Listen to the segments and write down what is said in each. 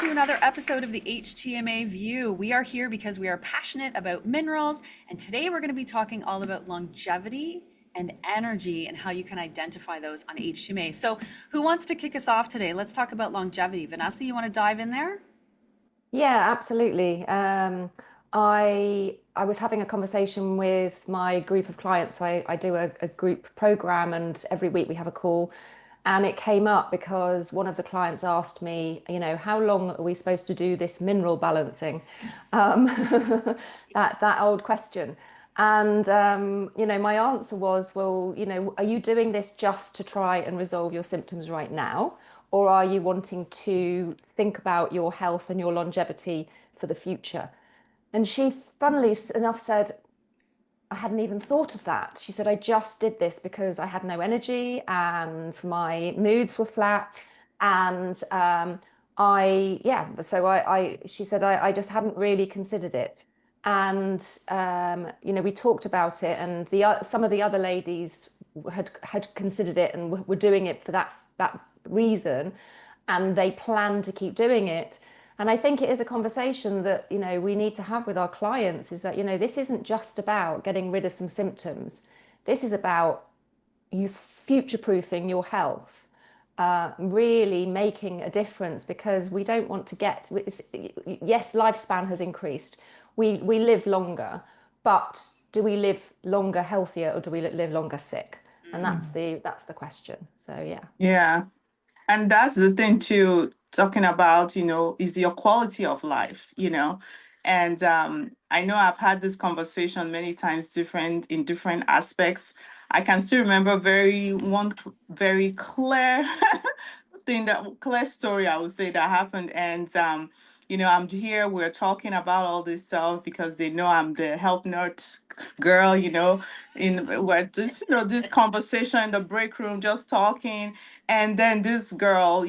to another episode of the HTMA View. We are here because we are passionate about minerals, and today we're going to be talking all about longevity and energy and how you can identify those on HTMA. So, who wants to kick us off today? Let's talk about longevity. Vanessa, you want to dive in there? Yeah, absolutely. I was having a conversation with my group of clients. I do a group program, and every week we have a call. And it came up because one of the clients asked me, how long are we supposed to do this mineral balancing? Um, that old question. And my answer was, well, are you doing this just to try and resolve your symptoms right now? Or are you wanting to think about your health and your longevity for the future? And she, funnily enough, said, I hadn't even thought of that. She said, I just did this because I had no energy and my moods were flat. And she said, I just hadn't really considered it. And, we talked about it, and some of the other ladies had considered it and were doing it for that reason. And they plan to keep doing it. And I think it is a conversation that, we need to have with our clients is that, this isn't just about getting rid of some symptoms. This is about you future-proofing your health, really making a difference because we don't want to yes, lifespan has increased. We live longer, but do we live longer healthier or do we live longer sick? And that's the question. So yeah. Yeah. And that's the thing too, talking about, is your quality of life, And I know I've had this conversation many times in different aspects. I can still remember one very clear clear story I would say that happened. And I'm here, we're talking about all this stuff because they know I'm the health nerd girl, in where this conversation in the break room, just talking. And then this girl,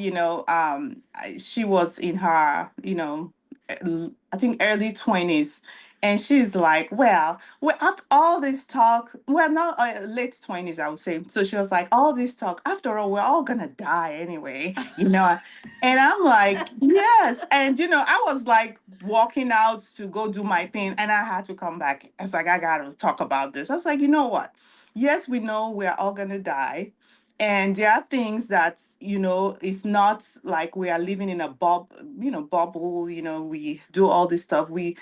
she was in her, I think early 20s. And she's like, well, after all this talk, well, not late 20s, I would say. So she was like, all this talk, after all, we're all gonna die anyway, And I'm like, yes. And, I was like walking out to go do my thing, and I had to come back. I was like, I gotta talk about this. I was like, you know what? Yes, we know we're all gonna die. And there are things that, it's not like we are living in a bubble, we do all this stuff. We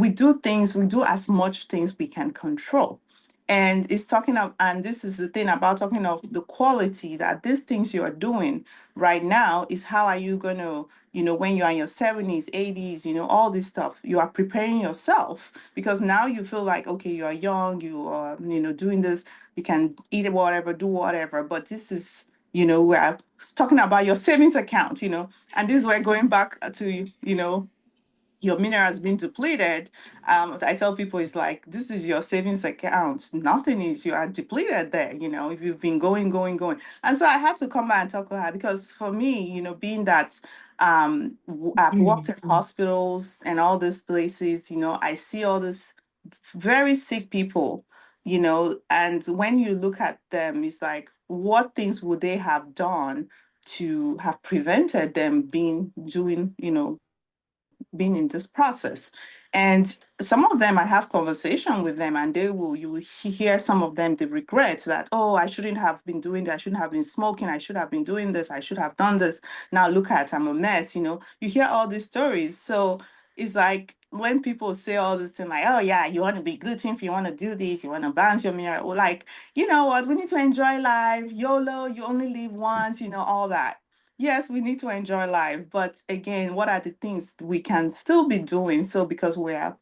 do things, we do as much things we can control. And it's talking of, and this is the thing about talking of the quality that these things you are doing right now is how are you going to, when you're in your 70s, 80s, all this stuff, you are preparing yourself because now you feel like, okay, you are young, you are, doing this, you can eat whatever, do whatever. But this is, we're talking about your savings account, and this is where going back to, your mineral has been depleted. I tell people it's like this is your savings account. Nothing is you are depleted there. If you've been going, and so I had to come back and talk to her because for me, being that I've worked in hospitals and all these places, I see all this very sick people. And when you look at them, it's like, what things would they have done to have prevented them being in this process. And some of them, I have conversation with them, and you will hear some of them, the regret that, oh, I shouldn't have been doing that. I shouldn't have been smoking. I should have been doing this. I should have done this. Now look at, I'm a mess. You hear all these stories. So it's like when people say all this thing, like, oh yeah, you want to be gluten free, you want to do this, you want to balance your meal. Or like, you know what, we need to enjoy life. YOLO, you only live once, all that. Yes, we need to enjoy life, but again, what are the things we can still be doing? So because we are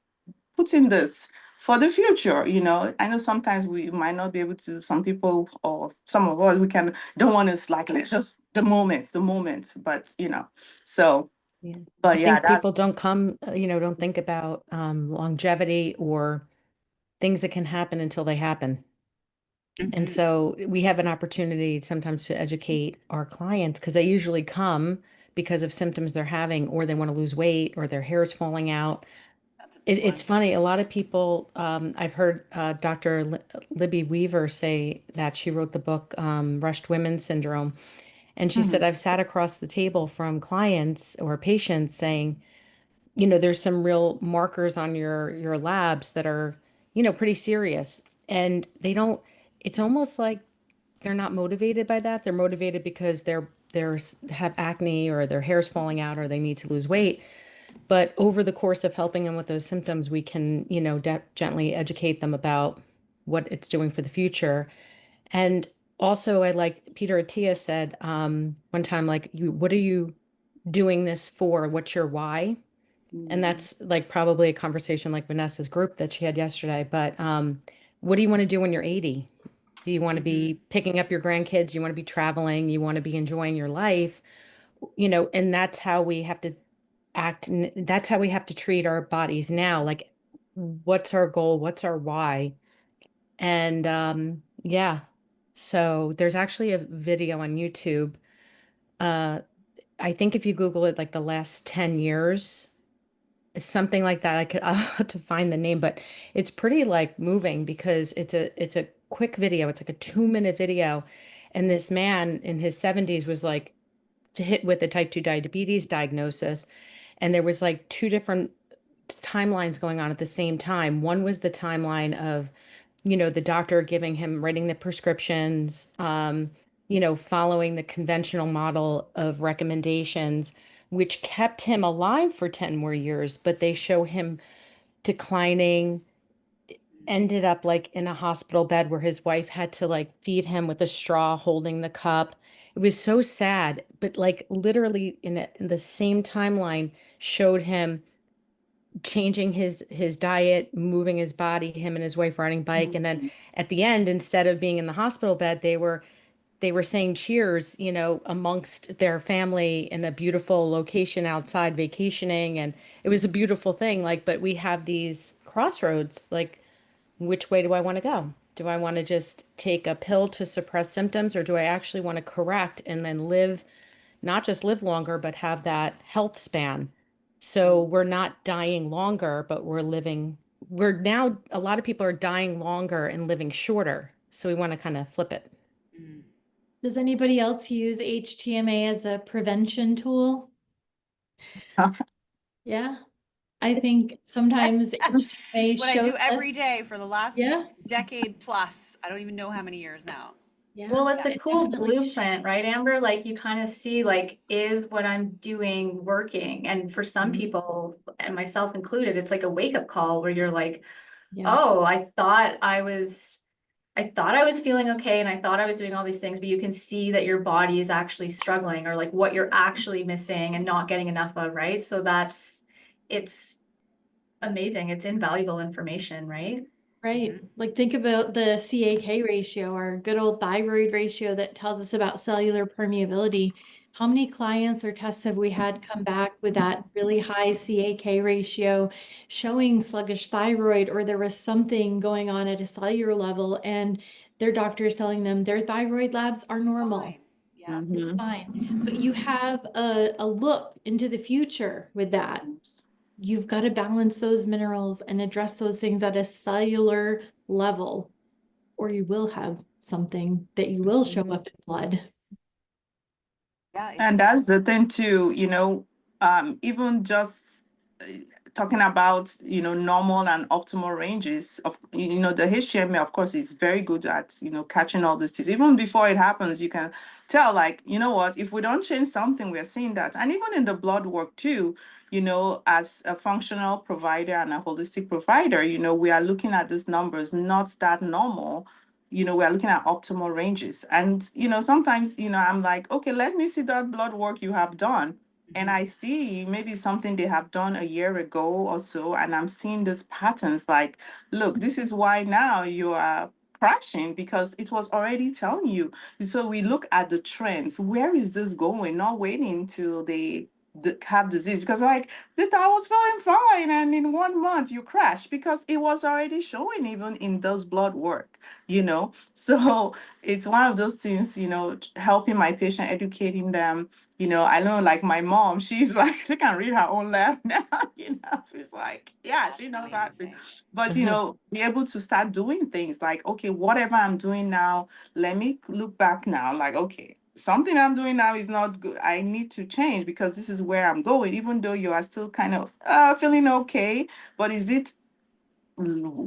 putting this for the future, I know sometimes we might not be able to, some people or some of us, we don't want to like, let's just the moment, but so, Yeah. I but yeah, think people that's, don't think about longevity or things that can happen until they happen. And Mhm. so we have an opportunity sometimes to educate our clients because they usually come because of symptoms they're having, or they want to lose weight, or their hair is falling out. That's a big It's one. funny. A lot of people, I've heard Dr. Libby Weaver say that she wrote the book Rushed Women Syndrome. And she said, I've sat across the table from clients or patients saying, there's some real markers on your labs that are, pretty serious. And they don't, it's almost like they're not motivated by that. They're motivated because they're have acne or their hair's falling out or they need to lose weight. But over the course of helping them with those symptoms, we can, gently educate them about what it's doing for the future. And also, I like Peter Attia said one time, like, what are you doing this for? What's your why? And that's like probably a conversation like Vanessa's group that she had yesterday. But what do you want to do when you're 80? Do you want to be picking up your grandkids? You want to be traveling? You want to be enjoying your life? And that's how we have to act. And that's how we have to treat our bodies now. Like, what's our goal? What's our why? And yeah, so there's actually a video on YouTube. Uh, I think if you Google it, like the last 10 years, it's something like that. I'll have to find the name, but it's pretty like moving because it's a quick video. It's like a 2-minute video. And this man in his 70s was like hit with a type 2 diabetes diagnosis. And there was like two different timelines going on at the same time. One was the timeline of, the doctor giving him, writing the prescriptions, following the conventional model of recommendations, which kept him alive for 10 more years, but they show him declining, ended up like in a hospital bed where his wife had to like feed him with a straw holding the cup. It was so sad, but like literally in the same timeline showed him changing his diet, moving his body, him and his wife riding bike. And then at the end, instead of being in the hospital bed, they were saying cheers, amongst their family in a beautiful location outside vacationing. And it was a beautiful thing. Like, but we have these crossroads, like, which way do I want to go? Do I want to just take a pill to suppress symptoms, or do I actually want to correct and then live, not just live longer, but have that health span? So we're not dying longer, but we're now, a lot of people are dying longer and living shorter. So we want to kind of flip it. Does anybody else use HTMA as a prevention tool? Yeah, I think sometimes HTMA It's what I do shows every us. day for the last Yeah, decade plus. I don't even know how many years now. yeah. Well, it's a it cool definitely blueprint, right, Amber? Like you kind of see like, is what I'm doing working? And for some people, and myself included, it's like a wake-up call where you're like, Yeah, oh, I thought I was feeling okay and I thought I was doing all these things, but you can see that your body is actually struggling or like what you're actually missing and not getting enough of, right? So it's amazing. It's invaluable information, right? right. Like think about the CAK ratio, our good old thyroid ratio that tells us about cellular permeability. How many clients or tests have we had come back with that really high CAK ratio showing sluggish thyroid, or there was something going on at a cellular level and their doctor is telling them their thyroid labs are normal. Fine. Yeah. It's fine. But you have a look into the future with that. You've got to balance those minerals and address those things at a cellular level, or you will have something that you will show up in blood. Yeah. And that's the thing too, even just uh, talking about, normal and optimal ranges of, the HTMA, of course, is very good at, catching all these things. Even before it happens, you can tell, like, you know what, if we don't change something, we're seeing that. And even in the blood work too, as a functional provider and a holistic provider, we are looking at these numbers, not that normal. We're looking at optimal ranges. And, sometimes, I'm like, okay, let me see that blood work you have done. And I see maybe something they have done a year ago or so, and I'm seeing these patterns like, look, this is why now you are crashing, because it was already telling you. So we look at the trends. Where is this going? Not waiting till they have disease, because like this, I was feeling fine, and in 1 month you crash, because it was already showing even in those blood work. So it's one of those things, helping my patient, educating them. I know, like my mom, she's like, she can read her own lab now. She's like, yeah, she knows how to. But be able to start doing things like, okay, whatever I'm doing now, let me look back now, like, okay, something I'm doing now is not good. I need to change because this is where I'm going, even though you are still kind of feeling okay. But is it,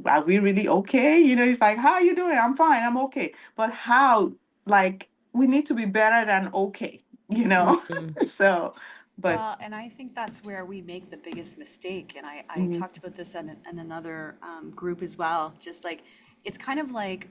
are we really okay? It's like, how are you doing? I'm fine, I'm okay. But how, like, we need to be better than okay, you know? Mhm. So, but Well, and I think that's where we make the biggest mistake. And I mhm, talked about this in another group as well. Just like, it's kind of like,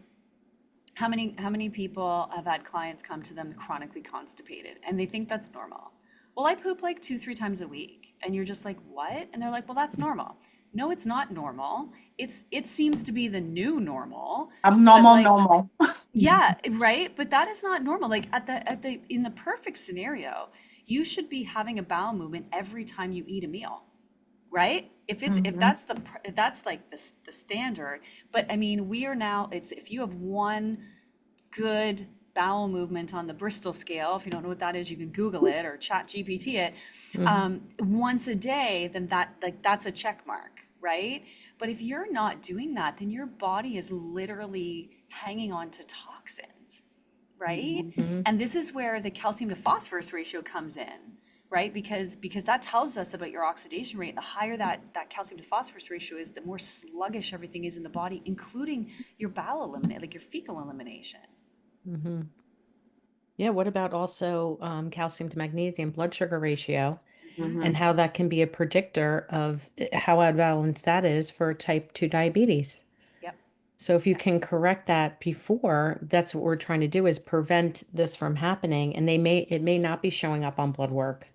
how many people have had clients come to them chronically constipated and they think that's normal? Well, I poop like 2, 3 times a week. And you're just like, what? And they're like, well, that's normal. No, it's not normal. It seems to be the new normal. I'm But normal, like, normal. yeah, right. But that is not normal. Like in the perfect scenario, you should be having a bowel movement every time you eat a meal, right? If Mhm. that's if that's like the standard. But I mean, we are now, it's if you have one good bowel movement on the Bristol scale, if you don't know what that is, you can Google it or chat GPT it, Mhm. once a day, then that's a check mark, right? But if you're not doing that, then your body is literally hanging on to toxins, right? Mhm. And this is where the calcium to phosphorus ratio comes in, right? Because that tells us about your oxidation rate. The higher that calcium to phosphorus ratio is, the more sluggish everything is in the body, including your bowel eliminate, like your fecal elimination. Mhm. Yeah, what about also calcium to magnesium blood sugar ratio Hmm. and Mhm. how that can be a predictor of how out of balance that is for type 2 diabetes? Yep. So if you Yep. can correct that before, that's what we're trying to do is prevent this from happening. And it may not be showing up on blood work.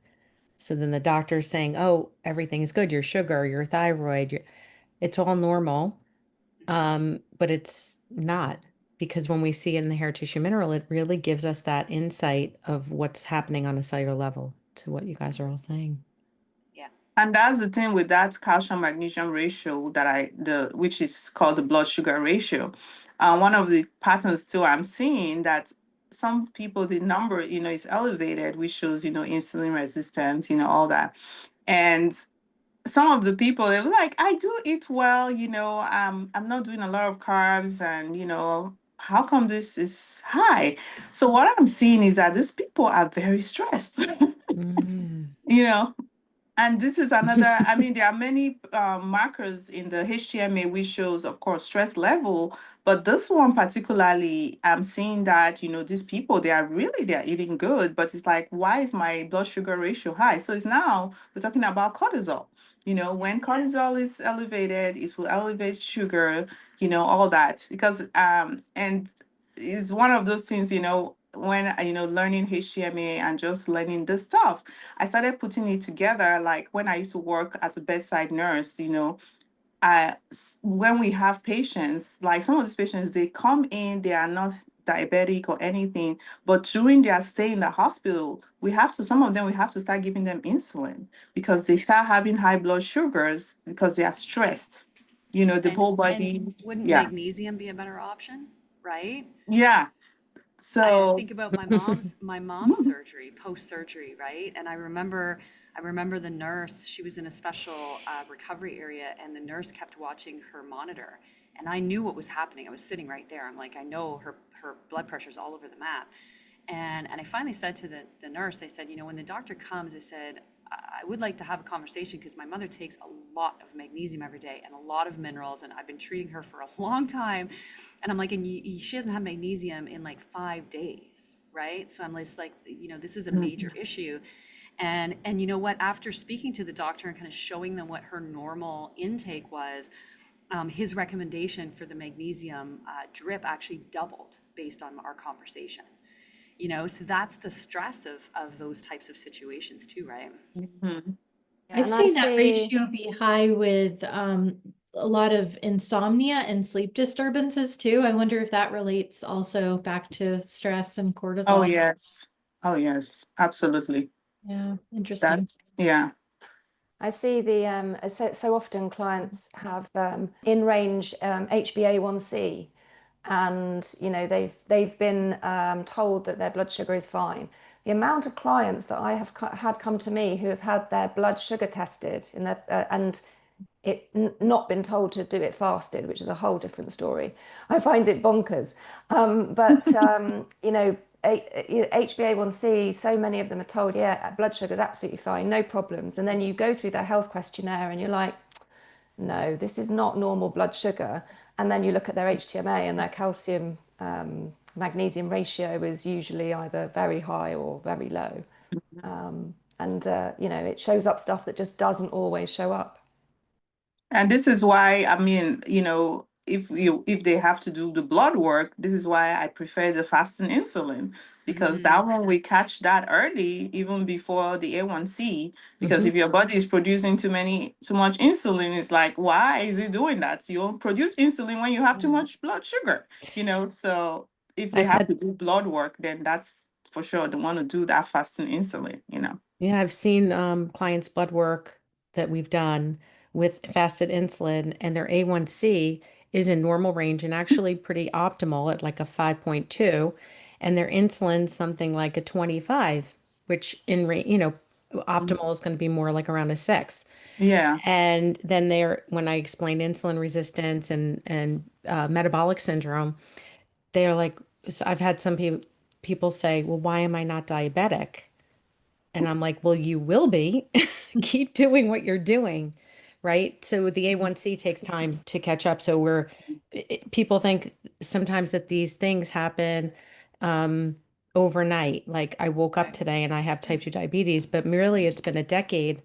So then the doctor's saying, oh, everything is good. Your sugar, your thyroid, it's all normal. Hmm. But it's not, because when we see it in the hair tissue mineral, it really gives us that insight of what's happening on a cellular level to what you guys are all saying. Yeah. And that's the thing with that calcium magnesium ratio which is called the blood sugar ratio. One of the patterns too I'm seeing that some people, the number, is elevated, which shows, insulin resistance, all that. And some of the people, they were like, I do eat well, I'm not doing a lot of carbs, and how come this is high? So what I'm seeing is that these people are very stressed. Mm. you know and this is another, I mean, there are many markers in the HTMA which shows, of course, stress level. But this one particularly, I'm seeing that, these people, they're eating good, but it's like, why is my blood sugar ratio high? So it's now, we're talking about cortisol. When cortisol is elevated, it will elevate sugar, all that. Because, and it's one of those things, when, learning HTMA and just learning this stuff, I started putting it together. Like when I used to work as a bedside nurse, when we have patients, like some of these patients, they come in, they are not diabetic or anything, but during their stay in the hospital, some of them, we have to start giving them insulin because they start having high blood sugars because they are stressed. The And whole and body. wouldn't Yeah. magnesium be a better option, right? Yeah. I So, think about my mom's surgery, post surgery, right? And I remember the nurse. She was in a special recovery area, and the nurse kept watching her monitor. And I knew what was happening. I was sitting right there. I'm like, I know her blood pressure's all over the map. And I finally said to the nurse, I said, when the doctor comes, I said, I would like to have a conversation because my mother takes a lot of magnesium every day and a lot of minerals, and I've been treating her for a long time. And I'm like, and she doesn't have magnesium in like 5 days, right? So I'm just like, this is a major issue. And you know what? After speaking to the doctor and kind of showing them what her normal intake was, his recommendation for the magnesium drip actually doubled based on our conversation. So that's the stress of those types of situations too, right? mhm. Yeah, I've and I seen that see. ratio be high with a lot of insomnia and sleep disturbances too. I wonder if that relates also back to stress and Oh, cortisol. yes. Oh, yes. Absolutely. Yeah, interesting. That's, yeah. I see so often clients have in range HbA1c, and they've been told that their blood sugar is fine. The amount of clients that I have had come to me who have had their blood sugar tested and not been told to do it fasted, which is a whole different story. I find it bonkers. But HbA1c, so many of them are told, yeah, blood sugar is absolutely fine, no problems. And then you go through their health questionnaire and you're like, no, this is not normal blood sugar. And then you look at their HTMA and their calcium magnesium ratio is usually either very high or very low. You know, it shows up stuff that just doesn't always show up. And this is why, I mean, you know, if they have to do the blood work, this is why I prefer the fasting insulin, because that one we catch that early, even before the A1C. Because if your body is producing too much insulin, it's like, why is it doing that? You don't produce insulin when you have too much blood sugar, you know. So if they I've have had to do blood work, then that's for sure they want to do that fasting insulin, you know. Yeah, I've seen clients' blood work that we've done with fasted insulin, and their A1C is in normal range and actually pretty optimal at like a 5.2, and their insulin something like a 25, which optimal is going to be more like around a 6. Yeah. And then when I explain insulin resistance and metabolic syndrome, they're like, so I've had some people say, well, why am I not diabetic? And I'm like, well, you will be. Keep doing what you're doing, right? So the A1C takes time to catch up. So people think sometimes that these things happen overnight. Like I woke up today and I have type 2 diabetes, but really it's been a decade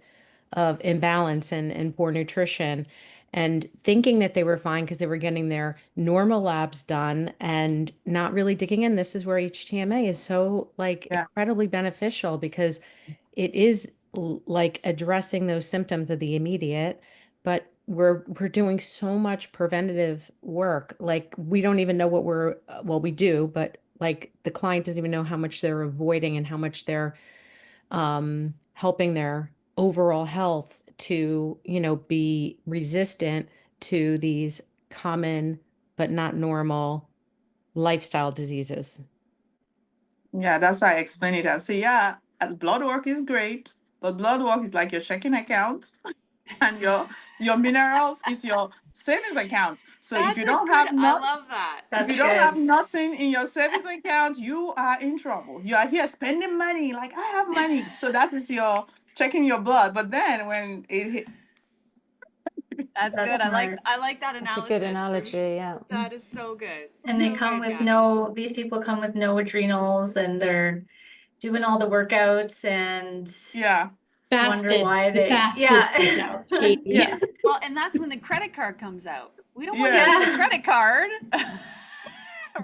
of imbalance and poor nutrition and thinking that they were fine because they were getting their normal labs done and not really digging in. This is where HTMA is so like Yeah. incredibly beneficial because it is like addressing those symptoms of the immediate, but we're doing so much preventative work. Like we don't even know what well, we do, but like the client doesn't even know how much they're avoiding and how much they're helping their overall health to, be resistant to these common but not normal lifestyle diseases. Yeah, that's why I explain it. I say, yeah, blood work is great, but blood work is like your checking account, and your minerals is your savings account. So if That's you a don't good, have I not love that. if That's you don't have good. nothing in your savings account, you are in trouble. You are here spending money, like I have money. So that is your checking your blood. But then when it hit, That's That's good. smart. I like that That's a good analysis. analogy, yeah. That is so good. And they So come good, with Gabby. these people come with no adrenals and they're doing all the workouts and yeah, wonder Fasted, why fasted yeah. workouts, Katie. yeah, Well, and that's when the credit card comes out. We don't want to yes, see the Yeah. credit card,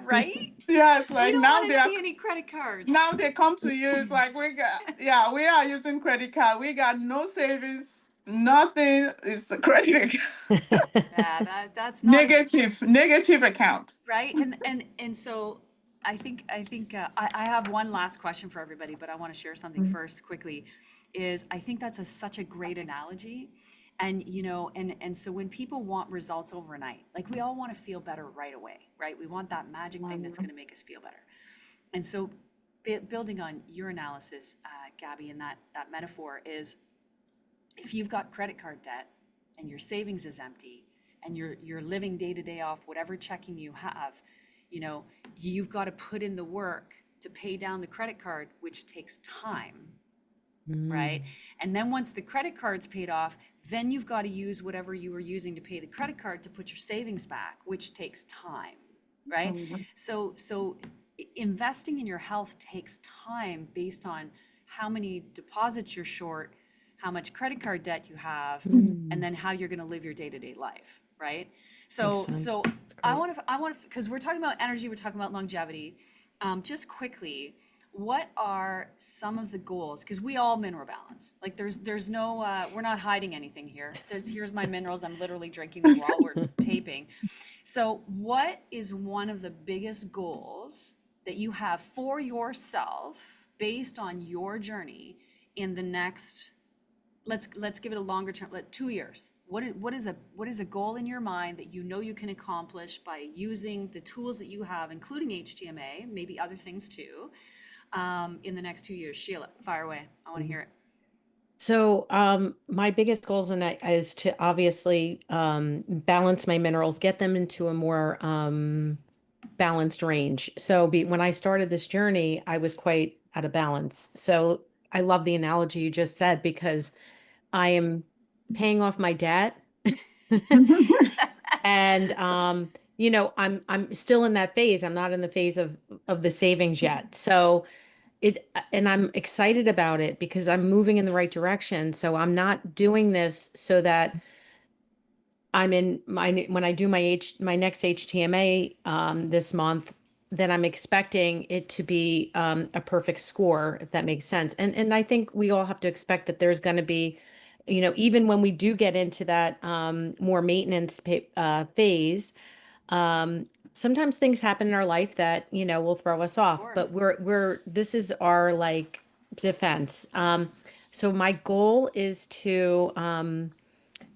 right? yes. We Like don't now want they to are see any credit cards. now they come to you. It's like we are using credit card. We got no savings, nothing. It's the credit account. Yeah, that's not a Negative account. right. And so I have one last question for everybody, but I want to share something first quickly. I think that's such a great analogy. And and so when people want results overnight, like we all want to feel better right away, right? We want that magic thing that's going to make us feel better. And so building on your analysis, Gabby, and that metaphor is if you've got credit card debt and your savings is empty and you're living day to day off whatever checking you have, you've got to put in the work to pay down the credit card, which takes time, right? And then once the credit card's paid off, then you've got to use whatever you were using to pay the credit card to put your savings back, which takes time, right? So investing in your health takes time based on how many deposits you're short, how much credit card debt you have, and then how you're going to live your day-to-day life, right? So Makes sense. so That's I great. want to because we're talking about energy, we're talking about longevity. Just quickly, what are some of the goals? Because we all mineral balance. Like there's no we're not hiding anything here. Here's my minerals. I'm literally drinking them while we're taping. So what is one of the biggest goals that you have for yourself based on your journey in the next, let's give it a longer term, like 2 years? What is a goal in your mind that you can accomplish by using the tools that you have, including HTMA, maybe other things too, in the next 2 years? Sheila, fire away. I want to hear it. So, my biggest goals in that is to obviously balance my minerals, get them into a more balanced range. So when I started this journey, I was quite out of balance. So I love the analogy you just said, because I am paying off my debt. And I'm still in that phase. I'm not in the phase of the savings yet. So and I'm excited about it because I'm moving in the right direction. So I'm not doing this so that I'm in when I do my next HTMA this month, then I'm expecting it to be a perfect score, if that makes sense. And I think we all have to expect that there's going to be, even when we do get into that more maintenance phase, sometimes things happen in our life that, will throw us off. course. But this is our like defense. So my goal is to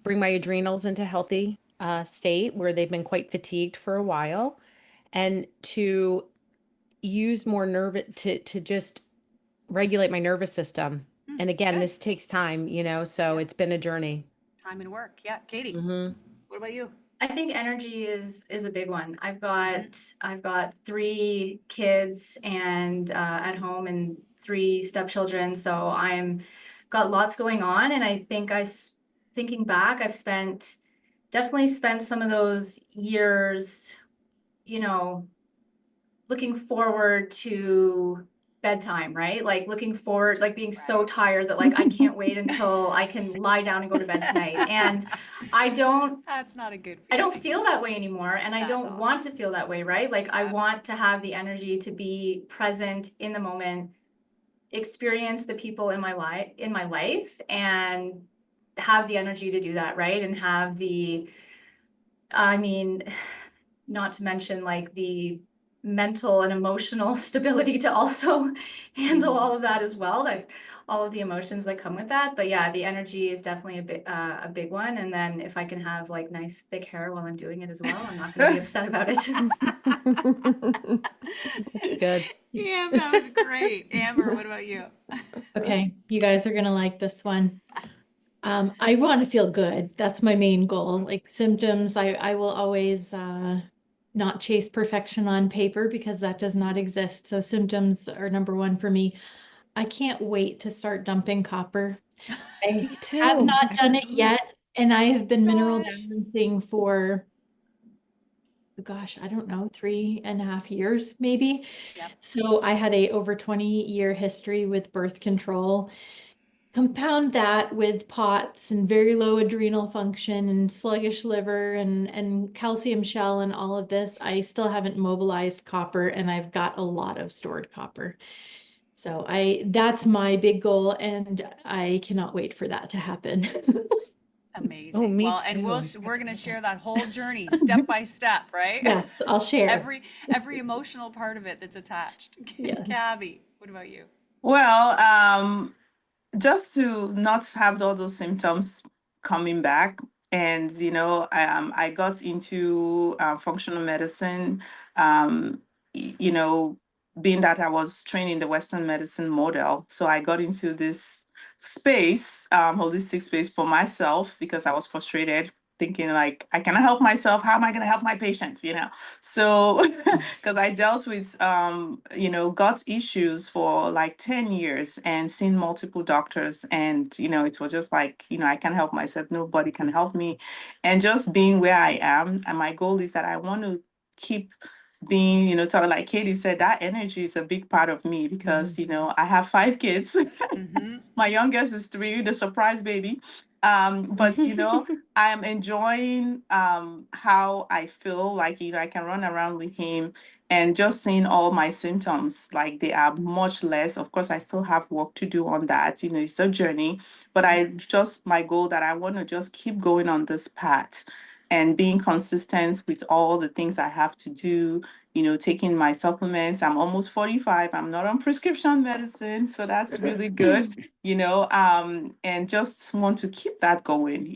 bring my adrenals into healthy state where they've been quite fatigued for a while, and to use more to just regulate my nervous system. And again, good. this takes time, so it's been a journey. Time and work. Yeah. Katie, Mhm. what about you? I think energy is a big one. I've got 3 kids and at home and 3 stepchildren, so I'm got lots going on, and I think thinking back, definitely spent some of those years, looking forward to bedtime, right? Like looking forward, like being so tired that like I can't wait until I can lie down and go to bed tonight. And That's not a good I don't feeling. feel that way anymore, and I That's don't awesome. want to feel that way, right? Like I Yeah. want to have the energy to be present in the moment, experience the people in my life, and have the energy to do that, right? And have I mean, not to mention like the mental and emotional stability to also handle all of that as well, like all of the emotions that come with that. But yeah, the energy is definitely a big one. And then if I can have like nice thick hair while I'm doing it as well, I'm not going to be upset about it. That's good. Yeah, that was great. Amber, what about you? Okay, you guys are gonna like this one. I want to feel good. That's my main goal. Like symptoms, I will always not chase perfection on paper because that does not exist. So symptoms are number one for me. I can't wait to start dumping copper. I Me have too. not done it yet, and I have been mineral Gosh. balancing for, gosh, I don't know, 3.5 years maybe. Yep. So I had a over 20-year history with birth control. Compound that with POTS and very low adrenal function and sluggish liver and calcium shell and all of this. I still haven't mobilized copper, and I've got a lot of stored copper. So that's my big goal, and I cannot wait for that to happen. Amazing. Oh, me Well, and too. we're going to share that whole journey step by step, right? Yes, I'll share. Every emotional part of it that's attached. Yes. Gabby, what about you? Well, just to not have all those symptoms coming back. And, I got into functional medicine, um, being that I was trained in the Western medicine model. So I got into this space, holistic space for myself because I was frustrated thinking like, I cannot help myself. How am I going to help my patients? So because I dealt with gut issues for like 10 years and seen multiple doctors, and it was just like, I can't help myself, nobody can help me. And just being where I am, and my goal is that I want to keep being, talk, like Katie said, that energy is a big part of me because I have 5 kids. Mm-hmm. My youngest is 3, the surprise baby. But I'm enjoying how I feel like I can run around with him, and just seeing all my symptoms like they are much less. Of course, I still have work to do on that. It's a journey, but I just my goal that I want to just keep going on this path and being consistent with all the things I have to do. Taking my supplements. I'm almost 45. I'm not on prescription medicine, so that's really good. And just want to keep that going.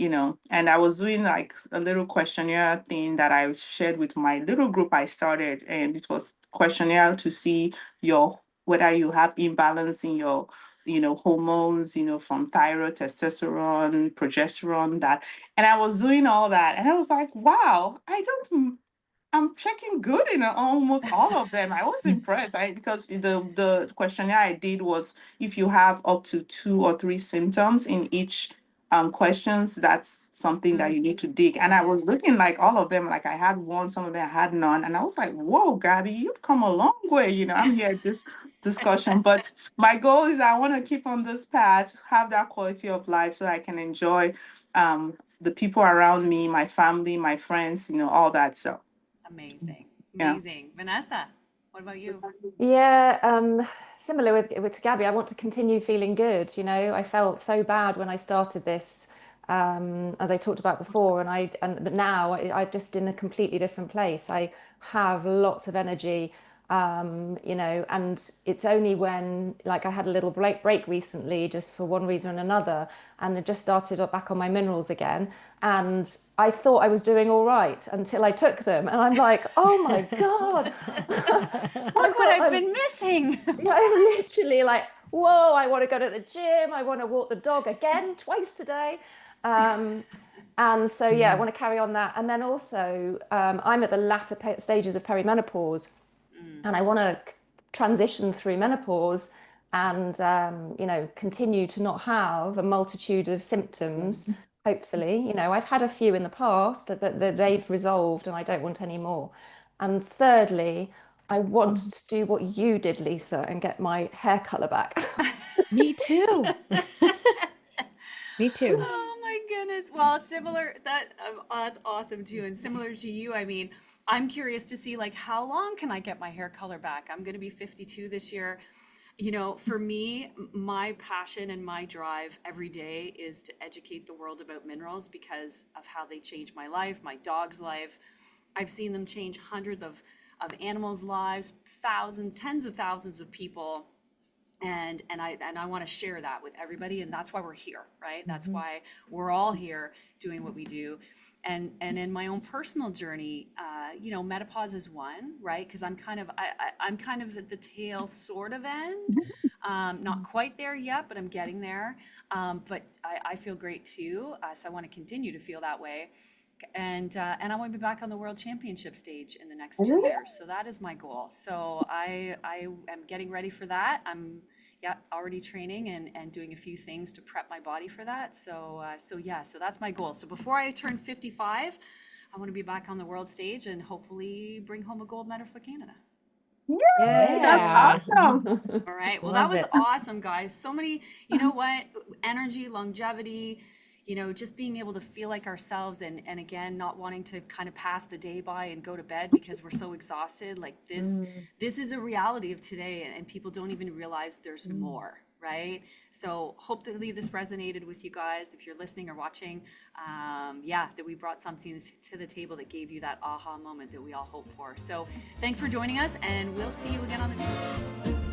And I was doing like a little questionnaire thing that I shared with my little group I started, and it was questionnaire to see whether you have imbalance in your hormones, from thyroid, testosterone, progesterone, that. And I was doing all that, and I was like, wow, I'm checking good in almost all of them. I was impressed. Because the questionnaire I did was if you have up to 2 or 3 symptoms in each questions, that's something that you need to dig. And I was looking like all of them, like I had one, some of them I had none, and I was like, "Whoa, Gabby, you've come a long way." I'm here this discussion, but my goal is I want to keep on this path, have that quality of life, so I can enjoy the people around me, my family, my friends, all that. So. Amazing. Yeah. Amazing. Vanessa, what about you? Yeah, similar with to Gabby, I want to continue feeling good. I felt so bad when I started this, as I talked about before, but now I just in a completely different place. I have lots of energy, and it's only when like I had a little break recently, just for one reason or another, and I just started up back on my minerals again. And I thought I was doing all right until I took them, and I'm like, oh my God. Look what I've been missing. Yeah, I'm literally like, whoa, I want to go to the gym. I want to walk the dog again twice today. And so, yeah, I want to carry on that. And then also, I'm at the latter stages of perimenopause, and I want to transition through menopause and, continue to not have a multitude of symptoms. Hopefully, I've had a few in the past that they've resolved, and I don't want any more. And thirdly, I want to do what you did, Lisa, and get my hair color back. Me too. Me too. Oh my goodness. Well, similar that's awesome too. And similar to you, I mean, I'm curious to see like how long can I get my hair color back? I'm going to be 52 this year. For me, my passion and my drive every day is to educate the world about minerals because of how they change my life, my dog's life. I've seen them change hundreds of animals' lives, thousands, tens of thousands of people. And I want to share that with everybody, and that's why we're here, right? That's why we're all here doing what we do. And in my own personal journey, menopause is one, right? Because I'm kind of at the tail sort of end, not quite there yet, but I'm getting there. But I feel great too, so I want to continue to feel that way. And I want to be back on the world championship stage in the next 2 years. So that is my goal. So I am getting ready for that. I'm already training and doing a few things to prep my body for that. So that's my goal. So before I turn 55, I want to be back on the world stage and hopefully bring home a gold medal for Canada. Yay, that's Yeah. awesome. All right. Well, Love that was it. awesome, guys. So many, energy, longevity, just being able to feel like ourselves and again, not wanting to kind of pass the day by and go to bed because we're so exhausted. Like this is a reality of today, and people don't even realize there's more, right? So hopefully this resonated with you guys. If you're listening or watching, that we brought something to the table that gave you that aha moment that we all hope for. So thanks for joining us, and we'll see you again on the video.